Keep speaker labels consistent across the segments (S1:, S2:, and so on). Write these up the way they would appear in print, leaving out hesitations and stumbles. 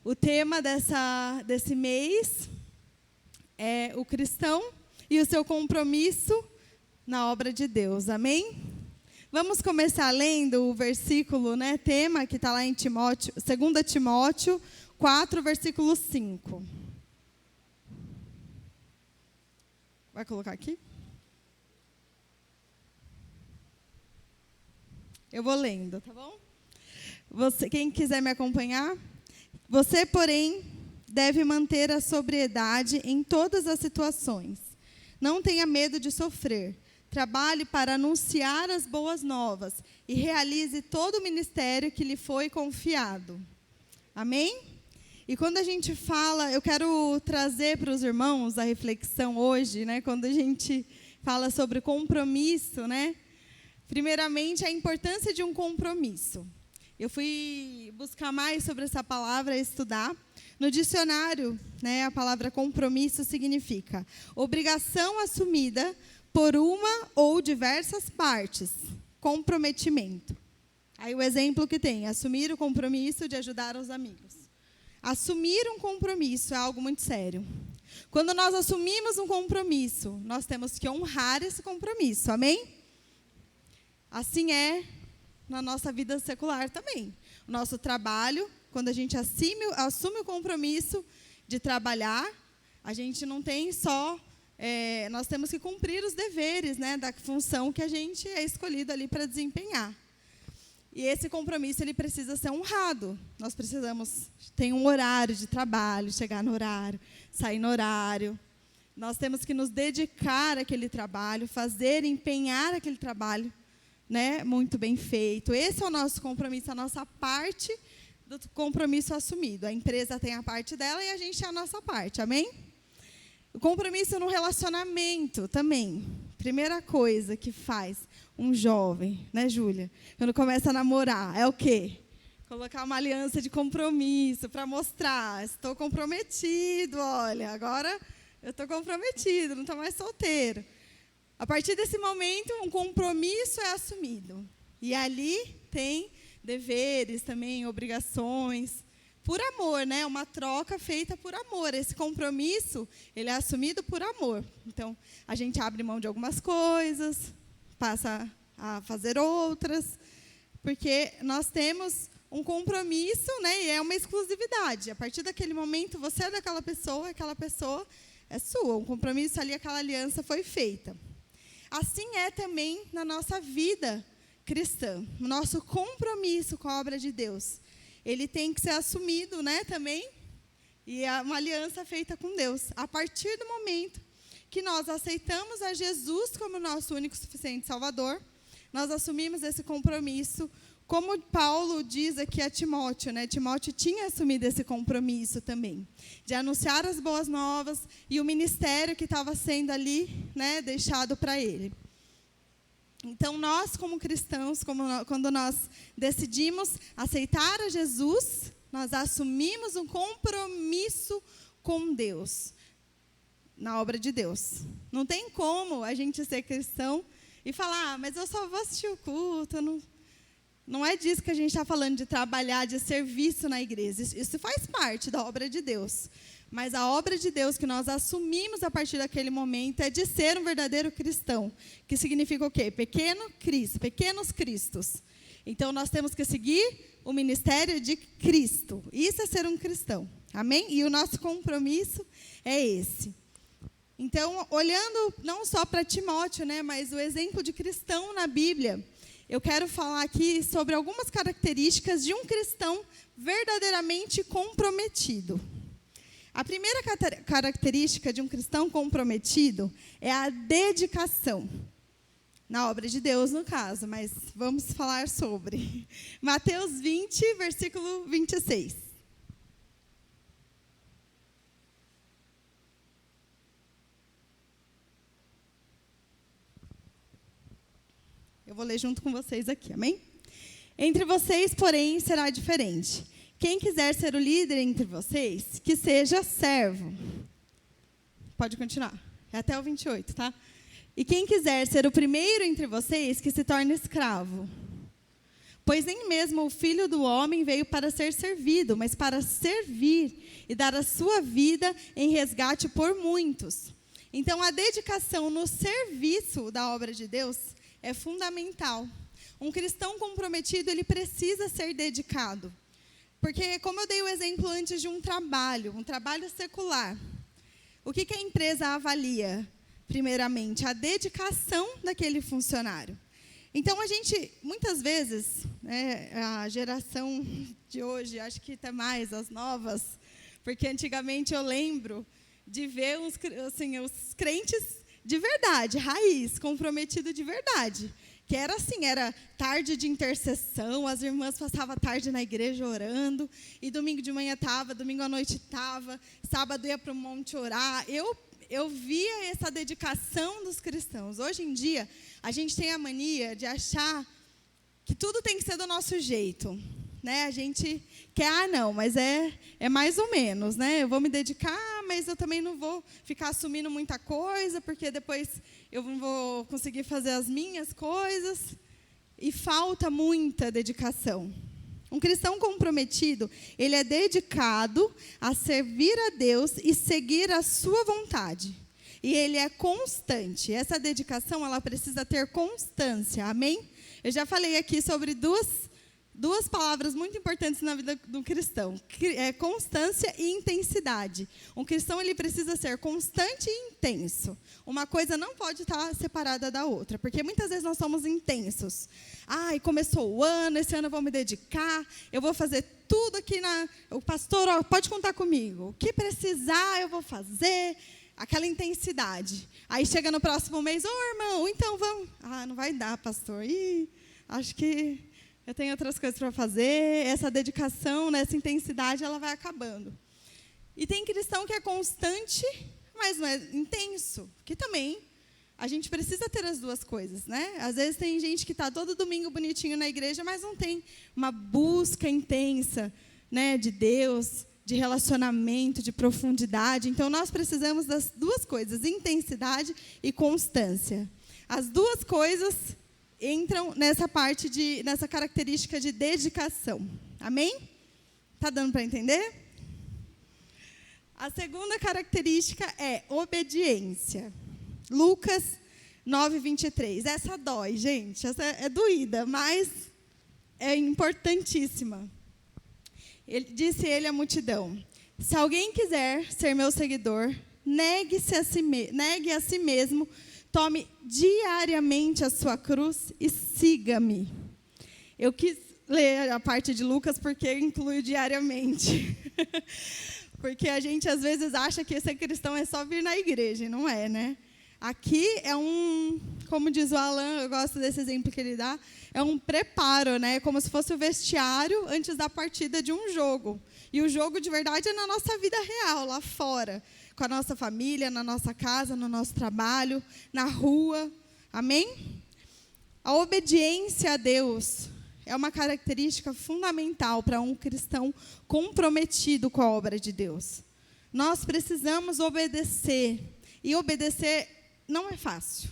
S1: O tema desse mês é o cristão e o seu compromisso na obra de Deus. Amém? Vamos começar lendo o versículo, tema, que está lá em 2 Timóteo 4, versículo 5. Vai colocar aqui? Eu vou lendo, tá bom? Quem quiser me acompanhar? Você, porém, deve manter a sobriedade em todas as situações. Não tenha medo de sofrer. Trabalhe para anunciar as boas novas e realize todo o ministério que lhe foi confiado. Amém? E quando a gente fala, eu quero trazer para os irmãos a reflexão hoje, quando a gente fala sobre compromisso, primeiramente, a importância de um compromisso. Eu fui buscar mais sobre essa palavra, estudar. No dicionário, a palavra compromisso significa obrigação assumida por uma ou diversas partes, comprometimento. Aí o exemplo que tem, assumir o compromisso de ajudar os amigos. Assumir um compromisso é algo muito sério. Quando nós assumimos um compromisso, nós temos que honrar esse compromisso, amém? Assim é na nossa vida secular também. O nosso trabalho, quando a gente assume o compromisso de trabalhar, a gente não tem só... nós temos que cumprir os deveres, da função que a gente é escolhido ali para desempenhar. E esse compromisso ele precisa ser honrado. Nós precisamos ter um horário de trabalho, chegar no horário, sair no horário. Nós temos que nos dedicar àquele trabalho, empenhar aquele trabalho, muito bem feito. Esse é o nosso compromisso, a nossa parte do compromisso assumido. A empresa tem a parte dela e a gente tem a nossa parte, amém? O compromisso no relacionamento também. Primeira coisa que faz um jovem, Júlia? Quando começa a namorar, é o quê? Colocar uma aliança de compromisso para mostrar, estou comprometido, olha, agora eu estou comprometido, não estou mais solteiro. A partir desse momento, um compromisso é assumido. E ali tem deveres também, obrigações, por amor, uma troca feita por amor. Esse compromisso, ele é assumido por amor. Então, a gente abre mão de algumas coisas, passa a fazer outras, porque nós temos um compromisso, e é uma exclusividade. A partir daquele momento, você é daquela pessoa, aquela pessoa é sua. Um compromisso ali, aquela aliança foi feita. Assim é também na nossa vida cristã. O nosso compromisso com a obra de Deus, ele tem que ser assumido, também, e é uma aliança feita com Deus. A partir do momento que nós aceitamos a Jesus como nosso único e suficiente Salvador, nós assumimos esse compromisso, como Paulo diz aqui a Timóteo, Timóteo tinha assumido esse compromisso também, de anunciar as boas novas e o ministério que estava sendo ali, deixado para ele. Então, nós, como cristãos, quando nós decidimos aceitar a Jesus, nós assumimos um compromisso com Deus, na obra de Deus. Não tem como a gente ser cristão e falar, mas eu só vou assistir o culto. Não é disso que a gente está falando, de trabalhar, de serviço na igreja. Isso faz parte da obra de Deus. Mas a obra de Deus que nós assumimos a partir daquele momento é de ser um verdadeiro cristão. Que significa o quê? Pequeno Cristo, pequenos cristos. Então, nós temos que seguir o ministério de Cristo. Isso é ser um cristão. Amém? E o nosso compromisso é esse. Então, olhando não só para Timóteo, mas o exemplo de cristão na Bíblia, eu quero falar aqui sobre algumas características de um cristão verdadeiramente comprometido. A primeira característica de um cristão comprometido é a dedicação. Na obra de Deus, no caso, mas vamos falar sobre. Mateus 20, versículo 26. Eu vou ler junto com vocês aqui, amém? Entre vocês, porém, será diferente. Quem quiser ser o líder entre vocês, que seja servo. Pode continuar. É até o 28, tá? E quem quiser ser o primeiro entre vocês, que se torne escravo. Pois nem mesmo o Filho do Homem veio para ser servido, mas para servir e dar a sua vida em resgate por muitos. Então, a dedicação no serviço da obra de Deus é fundamental. Um cristão comprometido, ele precisa ser dedicado. Porque, como eu dei o exemplo antes de um trabalho secular, o que a empresa avalia? Primeiramente, a dedicação daquele funcionário. Então, a gente, muitas vezes, a geração de hoje, acho que até mais as novas, porque antigamente eu lembro de ver os crentes de verdade, raiz, comprometido de verdade. Que era assim, era tarde de intercessão, as irmãs passavam a tarde na igreja orando, e domingo de manhã estava, domingo à noite estava, sábado ia para o monte orar. Eu via essa dedicação dos cristãos. Hoje em dia, a gente tem a mania de achar que tudo tem que ser do nosso jeito. Né? A gente quer, não, mas é mais ou menos. Né? Eu vou me dedicar, mas eu também não vou ficar assumindo muita coisa, porque depois eu não vou conseguir fazer as minhas coisas. E falta muita dedicação. Um cristão comprometido, ele é dedicado a servir a Deus e seguir a sua vontade. E ele é constante. Essa dedicação, ela precisa ter constância. Amém? Eu já falei aqui sobre duas palavras muito importantes na vida do cristão. Constância e intensidade. Um cristão, ele precisa ser constante e intenso. Uma coisa não pode estar separada da outra, porque muitas vezes nós somos intensos. Começou o ano, esse ano eu vou me dedicar, eu vou fazer tudo aqui o pastor, pode contar comigo. O que precisar, eu vou fazer. Aquela intensidade. Aí chega no próximo mês, irmão, então vamos. Não vai dar, pastor. Acho que eu tenho outras coisas para fazer. Essa dedicação, essa intensidade, ela vai acabando. E tem cristão que é constante, mas não é intenso. Que também a gente precisa ter as duas coisas, né? Às vezes tem gente que está todo domingo bonitinho na igreja, mas não tem uma busca intensa, né, de Deus, de relacionamento, de profundidade. Então, nós precisamos das duas coisas, intensidade e constância. As duas coisas entram nessa característica de dedicação. Amém? Está dando para entender? A segunda característica é obediência. Lucas 9:23. Essa dói, gente. Essa é doída, mas é importantíssima. Disse ele à multidão: se alguém quiser ser meu seguidor, negue a si mesmo, tome diariamente a sua cruz e siga-me. Eu quis ler a parte de Lucas porque inclui diariamente. Porque a gente às vezes acha que ser cristão é só vir na igreja, e não é, né? Aqui é como diz o Alan, eu gosto desse exemplo que ele dá, é um preparo, né? Como se fosse o vestiário antes da partida de um jogo. E o jogo de verdade é na nossa vida real, lá fora. Com a nossa família, na nossa casa, no nosso trabalho, na rua. Amém? A obediência a Deus é uma característica fundamental para um cristão comprometido com a obra de Deus. Nós precisamos obedecer. E obedecer não é fácil.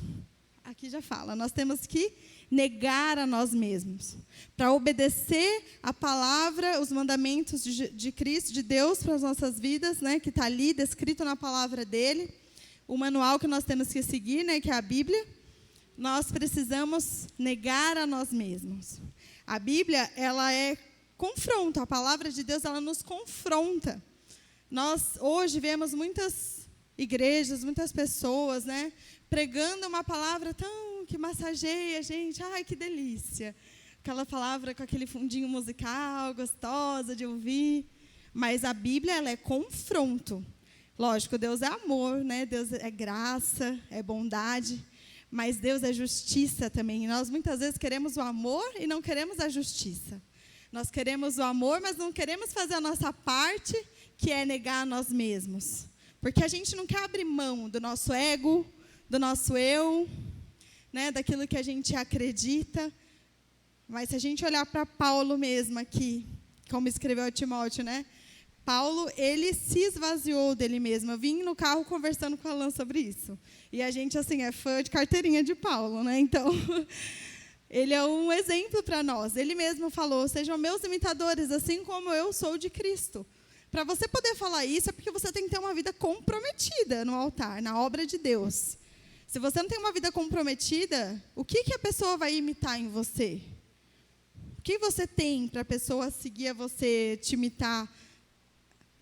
S1: Aqui já fala, nós temos que negar a nós mesmos. Para obedecer a palavra, os mandamentos de Cristo, de Deus para as nossas vidas, né, que está ali descrito na palavra dele, o manual que nós temos que seguir, né, que é a Bíblia, nós precisamos negar a nós mesmos. A Bíblia, ela é confronto, a palavra de Deus, ela nos confronta. Nós hoje vemos muitas igrejas, muitas pessoas, né, pregando uma palavra que massageia a gente. Ai, que delícia. Aquela palavra com aquele fundinho musical, gostosa de ouvir. Mas a Bíblia, ela é confronto. Lógico, Deus é amor, né? Deus é graça, é bondade. Mas Deus é justiça também. E nós, muitas vezes, queremos o amor e não queremos a justiça. Nós queremos o amor, mas não queremos fazer a nossa parte, que é negar a nós mesmos. Porque a gente não quer abrir mão do nosso ego, do nosso eu, né, daquilo que a gente acredita. Mas se a gente olhar para Paulo mesmo aqui, como escreveu a Timóteo, né? Paulo, ele se esvaziou dele mesmo. Eu vim no carro conversando com a Alan sobre isso. E a gente, assim, é fã de carteirinha de Paulo, né? Então, Ele é um exemplo para nós. Ele mesmo falou, sejam meus imitadores, assim como eu sou de Cristo. Para você poder falar isso, é porque você tem que ter uma vida comprometida no altar, na obra de Deus. Se você não tem uma vida comprometida, o que a pessoa vai imitar em você? O que você tem para a pessoa seguir a você, te imitar?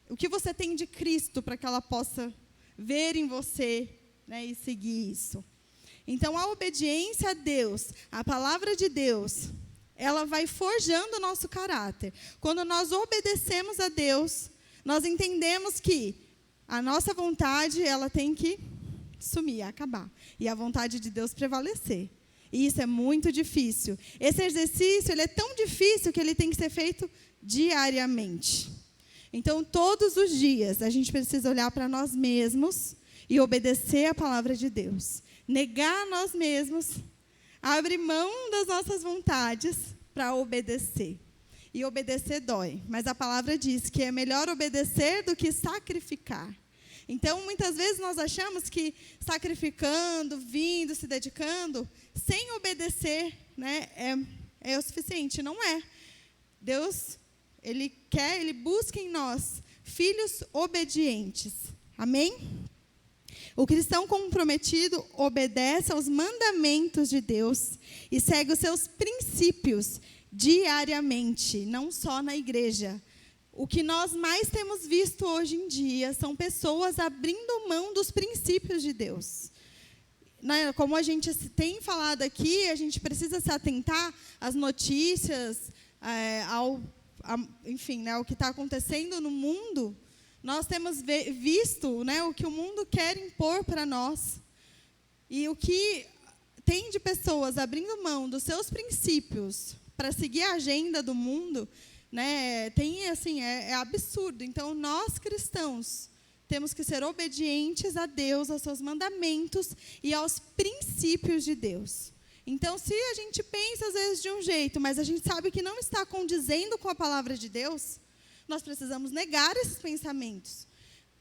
S1: O que você tem de Cristo para que ela possa ver em você, né, e seguir isso? Então, a obediência a Deus, a palavra de Deus, ela vai forjando o nosso caráter. Quando nós obedecemos a Deus, nós entendemos que a nossa vontade, ela tem que sumir, acabar. E a vontade de Deus prevalecer. E isso é muito difícil. Esse exercício, ele é tão difícil que ele tem que ser feito diariamente. Então, todos os dias, a gente precisa olhar para nós mesmos e obedecer a palavra de Deus. Negar a nós mesmos, abrir mão das nossas vontades para obedecer. E obedecer dói, mas a palavra diz que é melhor obedecer do que sacrificar. Então, muitas vezes nós achamos que sacrificando, vindo, se dedicando, sem obedecer, né, é o suficiente. Não é. Deus, Ele busca em nós filhos obedientes. Amém? O cristão comprometido obedece aos mandamentos de Deus e segue os seus princípios diariamente, não só na igreja. O que nós mais temos visto hoje em dia são pessoas abrindo mão dos princípios de Deus. Como a gente tem falado aqui, a gente precisa se atentar às notícias, enfim, né, o que está acontecendo no mundo. Nós temos visto, né, o que o mundo quer impor para nós. E o que tem de pessoas abrindo mão dos seus princípios para seguir a agenda do mundo, né, é absurdo. Então, nós cristãos temos que ser obedientes a Deus, aos seus mandamentos e aos princípios de Deus. Então, se a gente pensa às vezes de um jeito, mas a gente sabe que não está condizendo com a palavra de Deus, nós precisamos negar esses pensamentos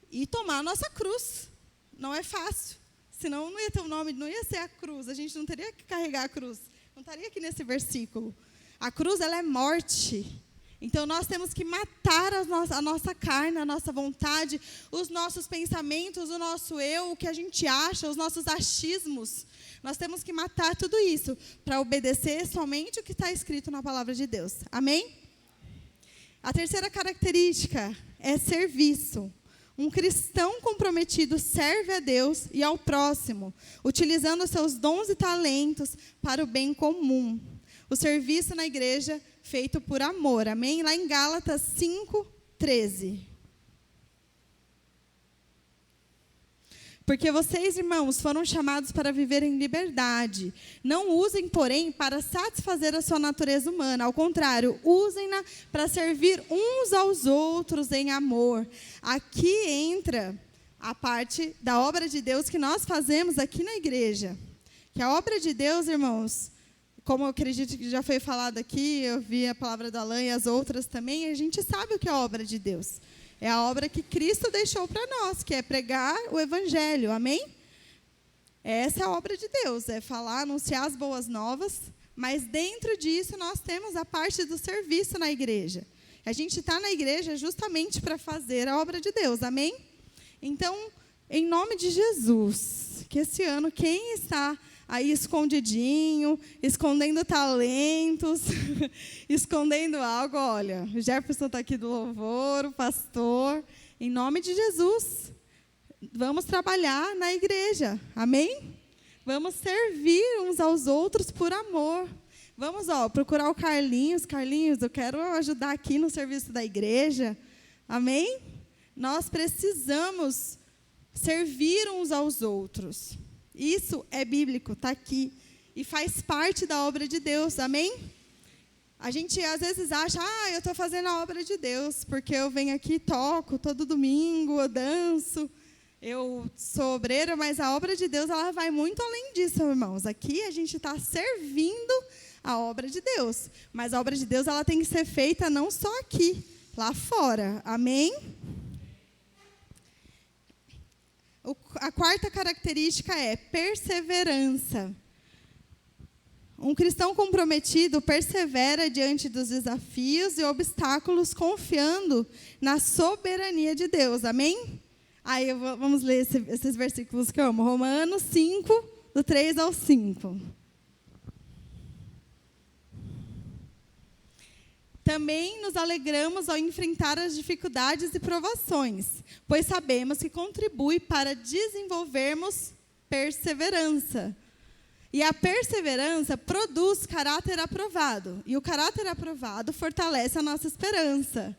S1: e tomar a nossa cruz. Não é fácil, senão não ia ter o nome, não ia ser a cruz, a gente não teria que carregar a cruz. Não estaria aqui nesse versículo. A cruz, ela é morte. Então, nós temos que matar a nossa carne, a nossa vontade, os nossos pensamentos, o nosso eu, o que a gente acha, os nossos achismos. Nós temos que matar tudo isso para obedecer somente o que está escrito na palavra de Deus. Amém? A terceira característica é serviço. Um cristão comprometido serve a Deus e ao próximo, utilizando os seus dons e talentos para o bem comum. O serviço na igreja feito por amor. Amém? Lá em Gálatas 5:13. Porque vocês, irmãos, foram chamados para viver em liberdade. Não usem, porém, para satisfazer a sua natureza humana. Ao contrário, usem-na para servir uns aos outros em amor. Aqui entra a parte da obra de Deus que nós fazemos aqui na igreja. Que a obra de Deus, irmãos, como eu acredito que já foi falado aqui, eu vi a palavra da Alain e as outras também, a gente sabe o que é a obra de Deus. É a obra que Cristo deixou para nós, que é pregar o Evangelho, amém? Essa é a obra de Deus, é falar, anunciar as boas novas, mas dentro disso nós temos a parte do serviço na igreja. A gente está na igreja justamente para fazer a obra de Deus, amém? Então, em nome de Jesus, que esse ano quem está aí escondidinho, escondendo talentos, escondendo algo, olha, o Jefferson está aqui do louvor, o pastor, em nome de Jesus, vamos trabalhar na igreja, amém? Vamos servir uns aos outros por amor. Vamos, procurar o Carlinhos, eu quero ajudar aqui no serviço da igreja, amém? Nós precisamos servir uns aos outros. Isso é bíblico, está aqui. E faz parte da obra de Deus, amém? A gente às vezes acha, eu estou fazendo a obra de Deus, porque eu venho aqui e toco todo domingo, eu danço, eu sou obreira, mas a obra de Deus ela vai muito além disso, irmãos. Aqui a gente está servindo a obra de Deus. Mas a obra de Deus ela tem que ser feita não só aqui, lá fora, amém? A quarta característica é perseverança. Um cristão comprometido persevera diante dos desafios e obstáculos, confiando na soberania de Deus. Amém? Aí vamos ler esses versículos que eu amo. Romanos 5, do 3 ao 5. Também nos alegramos ao enfrentar as dificuldades e provações, pois sabemos que contribui para desenvolvermos perseverança. E a perseverança produz caráter aprovado. E o caráter aprovado fortalece a nossa esperança.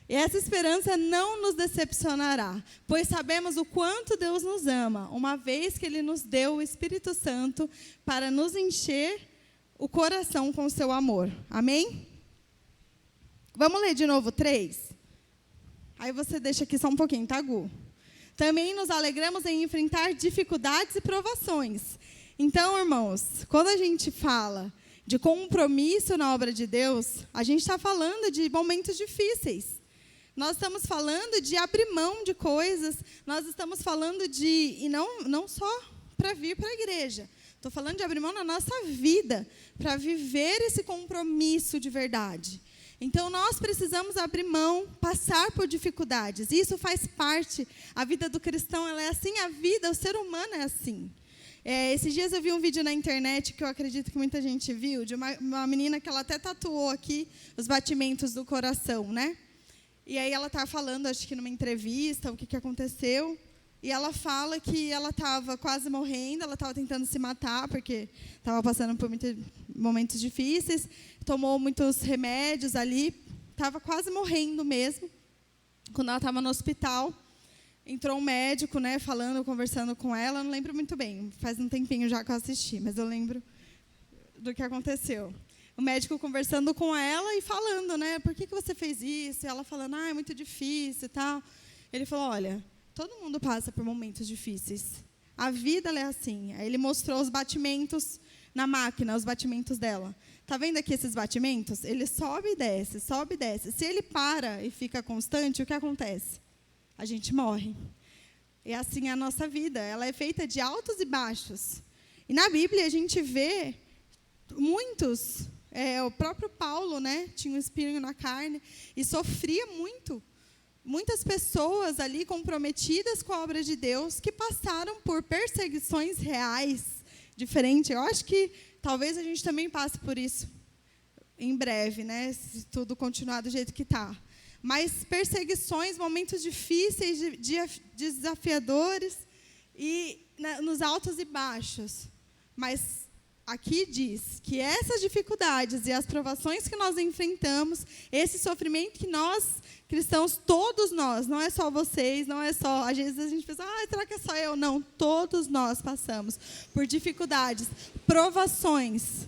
S1: E essa esperança não nos decepcionará, pois sabemos o quanto Deus nos ama, uma vez que Ele nos deu o Espírito Santo para nos encher o coração com o seu amor. Amém? Vamos ler de novo 3? Aí você deixa aqui só um pouquinho, tá, Gu? Também nos alegramos em enfrentar dificuldades e provações. Então, irmãos, quando a gente fala de compromisso na obra de Deus, a gente está falando de momentos difíceis. Nós estamos falando de abrir mão de coisas, nós estamos falando de, e não só para vir para a igreja, estou falando de abrir mão na nossa vida, para viver esse compromisso de verdade. Então, nós precisamos abrir mão, passar por dificuldades. Isso faz parte. A vida do cristão ela é assim, a vida, o ser humano é assim. Esses dias eu vi um vídeo na internet, que eu acredito que muita gente viu, de uma menina que ela até tatuou aqui os batimentos do coração, né? E aí ela estava falando, acho que numa entrevista, o que aconteceu. E ela fala que ela estava quase morrendo, ela estava tentando se matar, porque estava passando por muitos momentos difíceis, tomou muitos remédios ali, estava quase morrendo mesmo. Quando ela estava no hospital, entrou um médico, né, conversando com ela, não lembro muito bem, faz um tempinho já que eu assisti, mas eu lembro do que aconteceu. O médico conversando com ela e falando, né, por que você fez isso? E ela falando, é muito difícil e tal. Ele falou, olha, todo mundo passa por momentos difíceis. A vida ela é assim. Aí ele mostrou os batimentos na máquina, os batimentos dela. Tá vendo aqui esses batimentos? Ele sobe e desce, sobe e desce. Se ele para e fica constante, o que acontece? A gente morre. E assim é a nossa vida. Ela é feita de altos e baixos. E na Bíblia a gente vê muitos. O próprio Paulo, né, tinha um espinho na carne e sofria muito. Muitas pessoas ali comprometidas com a obra de Deus que passaram por perseguições reais, diferentes. Eu acho que talvez a gente também passe por isso em breve, né, se tudo continuar do jeito que está. Mas perseguições, momentos difíceis, desafiadores, e nos altos e baixos. Mas aqui diz que essas dificuldades e as provações que nós enfrentamos, esse sofrimento que nós, cristãos, todos nós, não é só vocês, não é só... Às vezes a gente pensa, será que é só eu? Não, todos nós passamos por dificuldades, provações.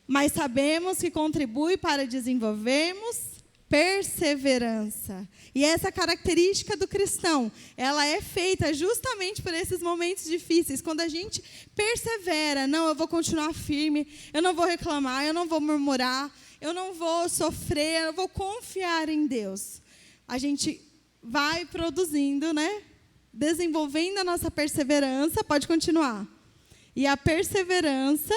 S1: Mas sabemos que contribui para desenvolvermos perseverança. E essa característica do cristão, ela é feita justamente por esses momentos difíceis, quando a gente persevera, não, eu vou continuar firme, eu não vou reclamar, eu não vou murmurar, eu não vou sofrer, eu vou confiar em Deus. A gente vai produzindo, né? Desenvolvendo a nossa perseverança, pode continuar. E a perseverança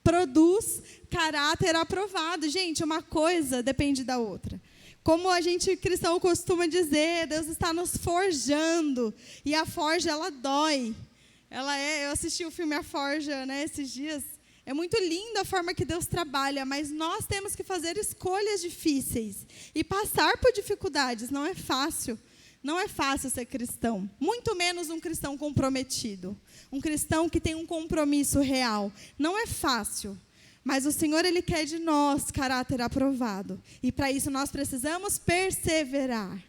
S1: produz caráter aprovado. Gente, uma coisa depende da outra. Como a gente cristão costuma dizer, Deus está nos forjando. E a forja, ela dói. Eu assisti o filme A Forja, né, esses dias. É muito linda a forma que Deus trabalha, mas nós temos que fazer escolhas difíceis. E passar por dificuldades não é fácil. Não é fácil ser cristão. Muito menos um cristão comprometido. Um cristão que tem um compromisso real. Não é fácil. Mas o Senhor, Ele quer de nós caráter aprovado. E para isso nós precisamos perseverar.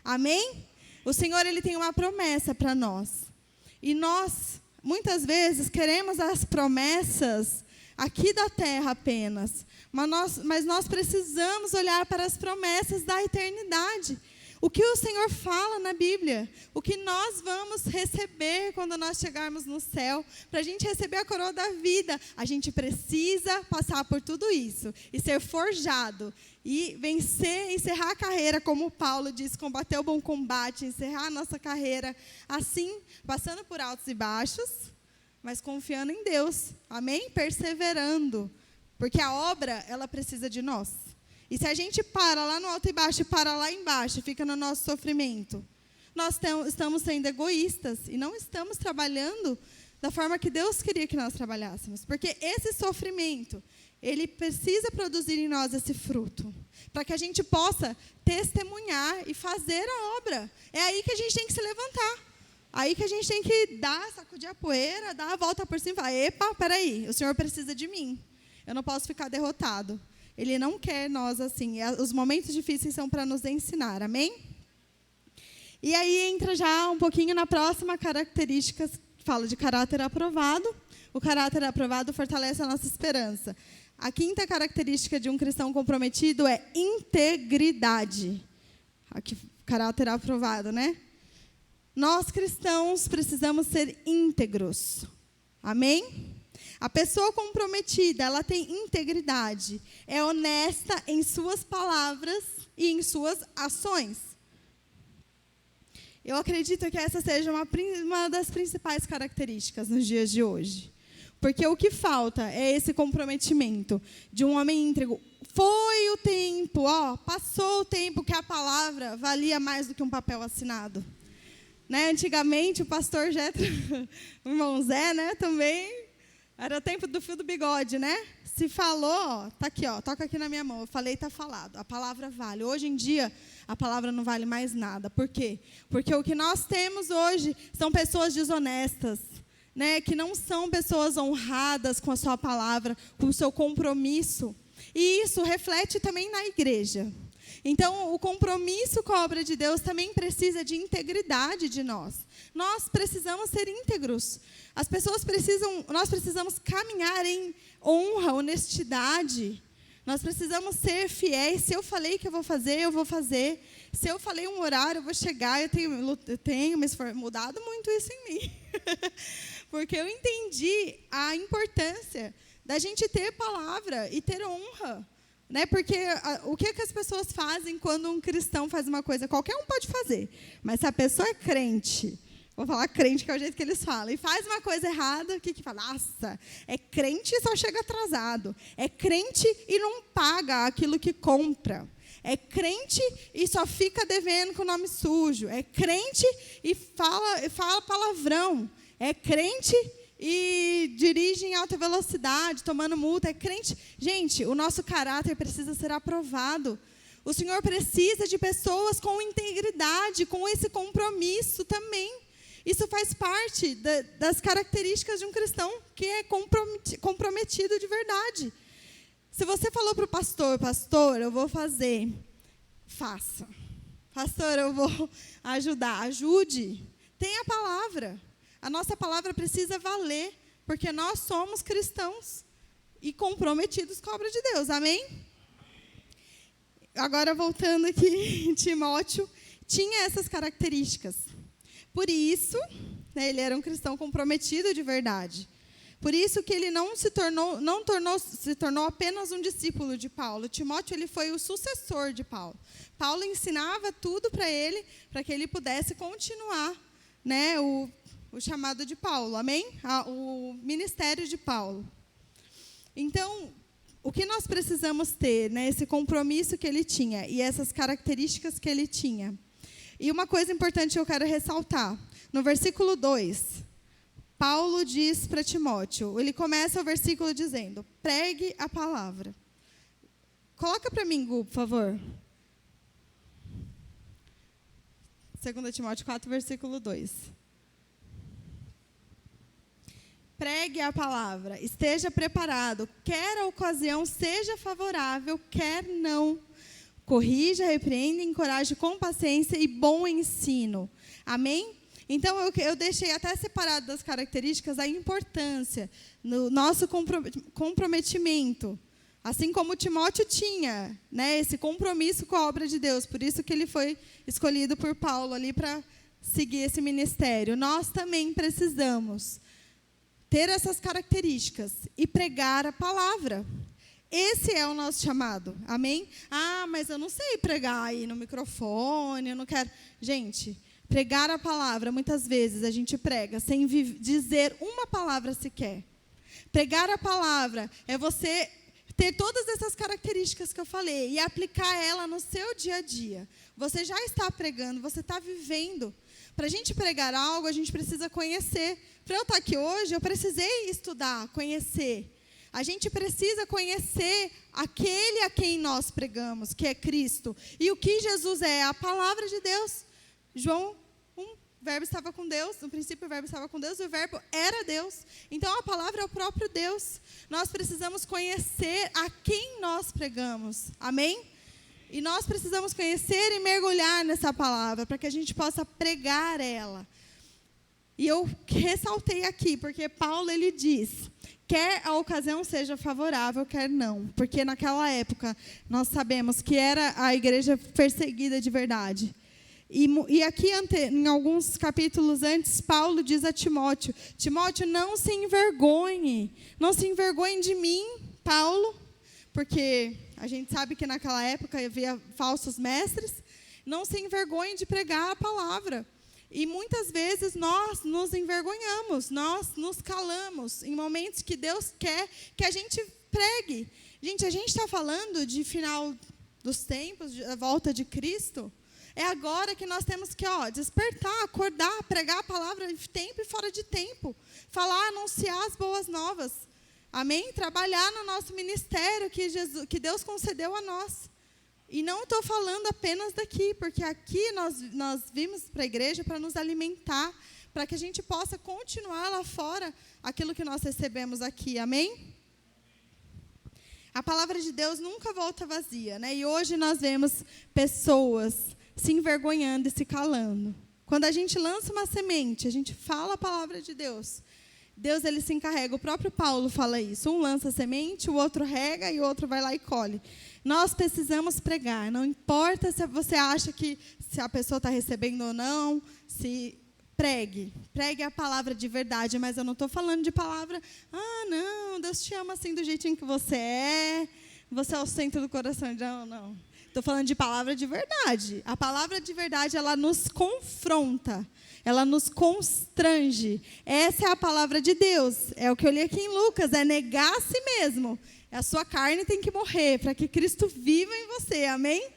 S1: Amém? O Senhor, Ele tem uma promessa para nós. E nós, muitas vezes, queremos as promessas aqui da terra apenas. Mas nós precisamos olhar para as promessas da eternidade. O que o Senhor fala na Bíblia, o que nós vamos receber quando nós chegarmos no céu, para a gente receber a coroa da vida, a gente precisa passar por tudo isso e ser forjado e vencer, encerrar a carreira, como Paulo diz, combater o bom combate, encerrar a nossa carreira assim, passando por altos e baixos, mas confiando em Deus, amém? Perseverando, porque a obra, ela precisa de nós. E se a gente para lá no alto e baixo e para lá embaixo, fica no nosso sofrimento, nós estamos sendo egoístas e não estamos trabalhando da forma que Deus queria que nós trabalhássemos. Porque esse sofrimento, ele precisa produzir em nós esse fruto, para que a gente possa testemunhar e fazer a obra. É aí que a gente tem que se levantar. Aí que a gente tem que sacudir a poeira, dar a volta por cima e falar, epa, peraí, o Senhor precisa de mim. Eu não posso ficar derrotado. Ele não quer nós assim. Os momentos difíceis são para nos ensinar, amém? E aí entra já um pouquinho na próxima característica, fala de caráter aprovado. O caráter aprovado fortalece a nossa esperança. A quinta característica de um cristão comprometido é integridade. Aqui, caráter aprovado, né? Nós cristãos precisamos ser íntegros. Amém? A pessoa comprometida, ela tem integridade. É honesta em suas palavras e em suas ações. Eu acredito que essa seja uma das principais características nos dias de hoje. Porque o que falta é esse comprometimento de um homem íntegro. Foi o tempo, passou o tempo que a palavra valia mais do que um papel assinado. Né? Antigamente, o pastor Jetro, o irmão Zé, né, também, era o tempo do fio do bigode, né? Se falou, tá aqui, toca aqui na minha mão. Eu falei, tá falado. A palavra vale. Hoje em dia, a palavra não vale mais nada. Por quê? Porque o que nós temos hoje são pessoas desonestas, né, que não são pessoas honradas com a sua palavra, com o seu compromisso. E isso reflete também na igreja. Então, o compromisso com a obra de Deus também precisa de integridade de nós. Nós precisamos ser íntegros. Nós precisamos caminhar em honra, honestidade. Nós precisamos ser fiéis. Se eu falei que eu vou fazer. Se eu falei um horário, eu vou chegar. Eu tenho mudado muito isso em mim. Porque eu entendi a importância da gente ter palavra e ter honra. Né? Porque o que as pessoas fazem quando um cristão faz uma coisa? Qualquer um pode fazer. Mas se a pessoa é crente, vou falar crente, que é o jeito que eles falam, e faz uma coisa errada, o que fala? Nossa, é crente e só chega atrasado. É crente e não paga aquilo que compra. É crente e só fica devendo com o nome sujo. É crente e fala palavrão. É crente e dirige em alta velocidade, tomando multa. É crente. Gente, o nosso caráter precisa ser aprovado. O Senhor precisa de pessoas com integridade, com esse compromisso também. Isso faz parte das características de um cristão que é comprometido de verdade. Se você falou para o pastor, eu vou fazer, faça. Pastor, eu vou ajudar, ajude. Tenha a palavra. A nossa palavra precisa valer, porque nós somos cristãos e comprometidos com a obra de Deus. Amém? Agora, voltando aqui, Timóteo tinha essas características. Por isso, né, ele era um cristão comprometido de verdade. Por isso que ele não se tornou apenas um discípulo de Paulo. Timóteo, ele foi o sucessor de Paulo. Paulo ensinava tudo para ele, para que ele pudesse continuar, né, o chamado de Paulo, amém? O ministério de Paulo. Então, o que nós precisamos ter, né, esse compromisso que ele tinha e essas características que ele tinha. E uma coisa importante que eu quero ressaltar, no versículo 2, Paulo diz para Timóteo, ele começa o versículo dizendo, pregue a palavra. Coloca para mim, Gu, por favor. 2 Timóteo 4, versículo 2. Pregue a palavra, esteja preparado, quer a ocasião seja favorável, quer não. Corrija, repreenda, encoraje com paciência e bom ensino. Amém? Então, eu deixei até separado das características a importância no nosso comprometimento. Assim como Timóteo tinha, né, esse compromisso com a obra de Deus. Por isso que ele foi escolhido por Paulo ali para seguir esse ministério. Nós também precisamos ter essas características e pregar a palavra. Esse é o nosso chamado, amém? Ah, mas eu não sei pregar aí no microfone, eu não quero. Gente, Pregar a palavra, muitas vezes a gente prega sem dizer uma palavra sequer. Pregar a palavra é você ter todas essas características que eu falei e aplicar ela no seu dia a dia. Você já está pregando, você está vivendo. Para a gente pregar algo, a gente precisa conhecer. Para eu estar aqui hoje, eu precisei estudar, conhecer. A gente precisa conhecer aquele a quem nós pregamos, que é Cristo. E o que Jesus é? A palavra de Deus. João 1, o verbo estava com Deus, no princípio o verbo estava com Deus e o verbo era Deus. Então a palavra é o próprio Deus. Nós precisamos conhecer a quem nós pregamos. Amém? E nós precisamos conhecer e mergulhar nessa palavra para que a gente possa pregar ela. E eu ressaltei aqui, porque Paulo ele diz, quer a ocasião seja favorável, quer não. Porque naquela época nós sabemos que era a igreja perseguida de verdade. E aqui, em alguns capítulos antes, Paulo diz a Timóteo, Timóteo, não se envergonhe de mim, Paulo, porque a gente sabe que naquela época havia falsos mestres, não se envergonhe de pregar a palavra. E muitas vezes nós nos envergonhamos, nós nos calamos em momentos que Deus quer que a gente pregue. Gente, a gente está falando de final dos tempos, da volta de Cristo. É agora que nós temos que despertar, acordar, pregar a palavra de tempo e fora de tempo. Falar, anunciar as boas novas. Amém? Trabalhar no nosso ministério que Deus concedeu a nós. E não estou falando apenas daqui, porque aqui nós vimos para a igreja para nos alimentar, para que a gente possa continuar lá fora aquilo que nós recebemos aqui. Amém? A palavra de Deus nunca volta vazia, né? E hoje nós vemos pessoas se envergonhando e se calando. Quando a gente lança uma semente, a gente fala a palavra de Deus. Deus ele se encarrega, o próprio Paulo fala isso. Um lança a semente, o outro rega e o outro vai lá e colhe. Nós precisamos pregar, não importa se você acha que se a pessoa está recebendo ou não, se pregue a palavra de verdade, mas eu não estou falando de palavra, não, Deus te ama assim do jeitinho que você é o centro do coração, não. Estou falando de palavra de verdade. A palavra de verdade, ela nos confronta, ela nos constrange. Essa é a palavra de Deus. É o que eu li aqui em Lucas, é negar a si mesmo. A sua carne tem que morrer para que Cristo viva em você, amém?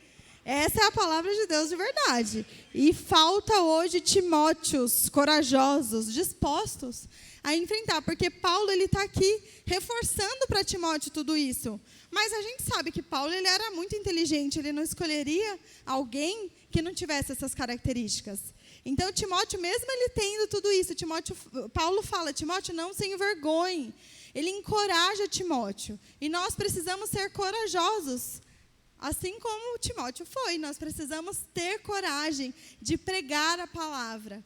S1: Essa é a palavra de Deus de verdade. E falta hoje Timóteos corajosos, dispostos a enfrentar, porque Paulo ele está aqui reforçando para Timóteo tudo isso. Mas a gente sabe que Paulo ele era muito inteligente, ele não escolheria alguém que não tivesse essas características. Então Timóteo, mesmo ele tendo tudo isso, Paulo fala, Timóteo, não se envergonhe. Ele encoraja Timóteo. E nós precisamos ser corajosos. Assim como Timóteo foi, nós precisamos ter coragem de pregar a palavra.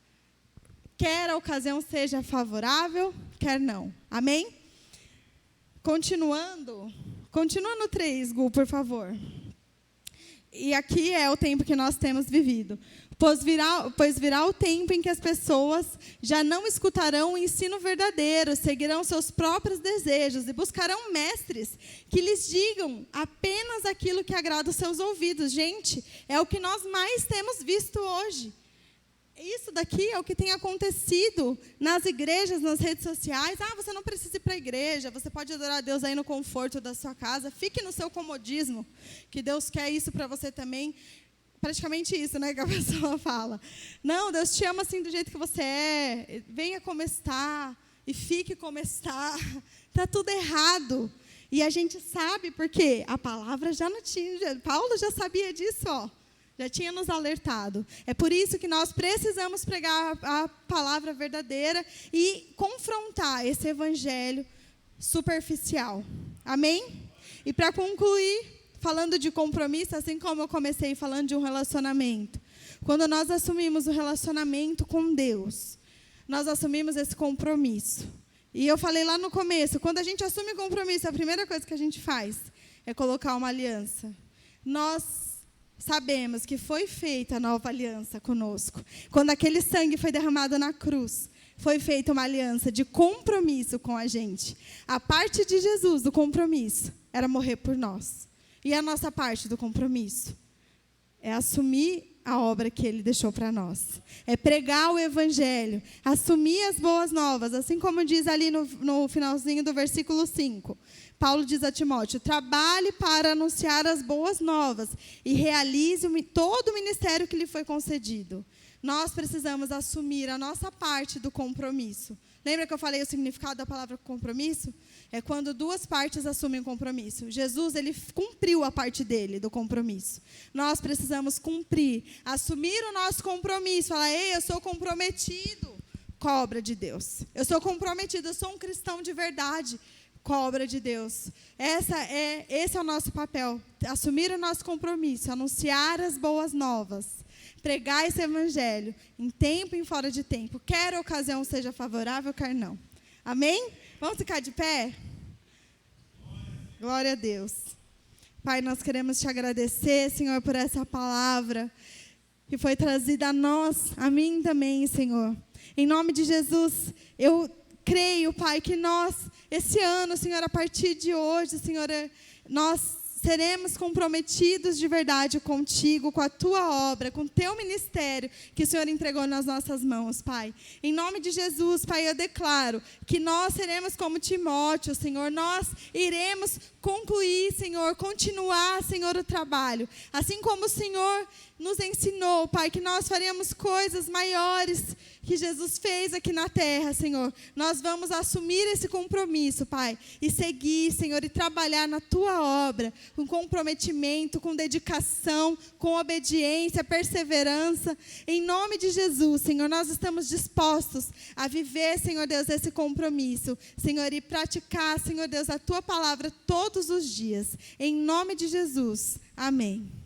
S1: Quer a ocasião seja favorável, quer não. Amém? Continua no 3, Gu, por favor. E aqui é o tempo que nós temos vivido. Pois virá o tempo em que as pessoas já não escutarão o ensino verdadeiro, seguirão seus próprios desejos e buscarão mestres que lhes digam apenas aquilo que agrada os seus ouvidos. Gente, é o que nós mais temos visto hoje. Isso daqui é o que tem acontecido nas igrejas, nas redes sociais. Você não precisa ir para a igreja, você pode adorar a Deus aí no conforto da sua casa. Fique no seu comodismo, que Deus quer isso para você também. Praticamente isso, né, que a pessoa fala. Não, Deus te ama assim do jeito que você é. Venha como está e fique como está. Está tudo errado. E a gente sabe porque a palavra já não tinha. Paulo já sabia disso, já tinha nos alertado. É por isso que nós precisamos pregar a palavra verdadeira e confrontar esse evangelho superficial. Amém? E para concluir, falando de compromisso, assim como eu comecei falando de um relacionamento. Quando nós assumimos o relacionamento com Deus, nós assumimos esse compromisso. E eu falei lá no começo, quando a gente assume compromisso, a primeira coisa que a gente faz é colocar uma aliança. Nós sabemos que foi feita a nova aliança conosco. Quando aquele sangue foi derramado na cruz, foi feita uma aliança de compromisso com a gente. A parte de Jesus, do compromisso, era morrer por nós. E a nossa parte do compromisso é assumir a obra que Ele deixou para nós. É pregar o Evangelho, assumir as boas novas, assim como diz ali no finalzinho do versículo 5. Paulo diz a Timóteo: trabalhe para anunciar as boas novas e realize todo o ministério que lhe foi concedido. Nós precisamos assumir a nossa parte do compromisso. Lembra que eu falei o significado da palavra compromisso? É quando duas partes assumem o compromisso. Jesus, ele cumpriu a parte dele, do compromisso. Nós precisamos cumprir, assumir o nosso compromisso. Falar: ei, eu sou comprometido com a obra de Deus. Eu sou comprometido, eu sou um cristão de verdade com a obra de Deus. Esse é o nosso papel. Assumir o nosso compromisso, anunciar as boas novas. Pregar esse evangelho em tempo e em fora de tempo. Quer a ocasião seja favorável, quer não. Amém? Vamos ficar de pé? Glória a Deus. Pai, nós queremos te agradecer, Senhor, por essa palavra que foi trazida a nós, a mim também, Senhor. Em nome de Jesus, eu creio, Pai, que nós, esse ano, Senhor, a partir de hoje, Senhor, nós seremos comprometidos de verdade contigo, com a tua obra, com o teu ministério que o Senhor entregou nas nossas mãos, Pai. Em nome de Jesus, Pai, eu declaro que nós seremos como Timóteo, Senhor. Nós iremos concluir, Senhor, continuar, Senhor, o trabalho. Assim como o Senhor nos ensinou, Pai, que nós faremos coisas maiores que Jesus fez aqui na terra, Senhor. Nós vamos assumir esse compromisso, Pai, e seguir, Senhor, e trabalhar na tua obra, com comprometimento, com dedicação, com obediência, perseverança. Em nome de Jesus, Senhor, nós estamos dispostos a viver, Senhor Deus, esse compromisso, Senhor, e praticar, Senhor Deus, a tua palavra todos os dias. Em nome de Jesus. Amém.